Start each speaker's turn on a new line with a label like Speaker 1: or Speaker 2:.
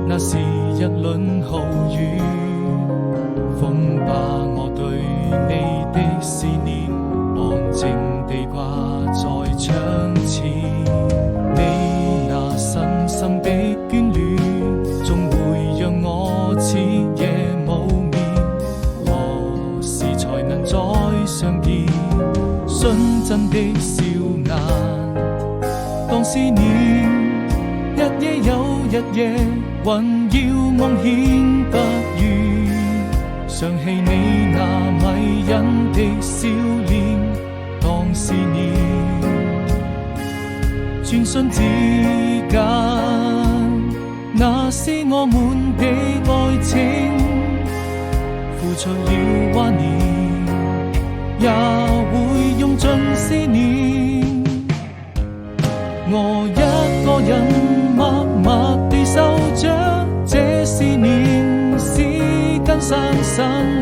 Speaker 1: 那是一輪豪雨，風把我對你的思念安靜地掛在窗前。你那深深的眷戀，總會讓我徹夜無眠。何時才能再相見？純真的笑顏，當思念一夜又一夜，還要夢顯不渝，想起你那迷人的笑臉，當思念。轉瞬之間，那是我們的愛情，付出了懷念，也會用盡思念。我一個人默默地守着這思念，絲根生根。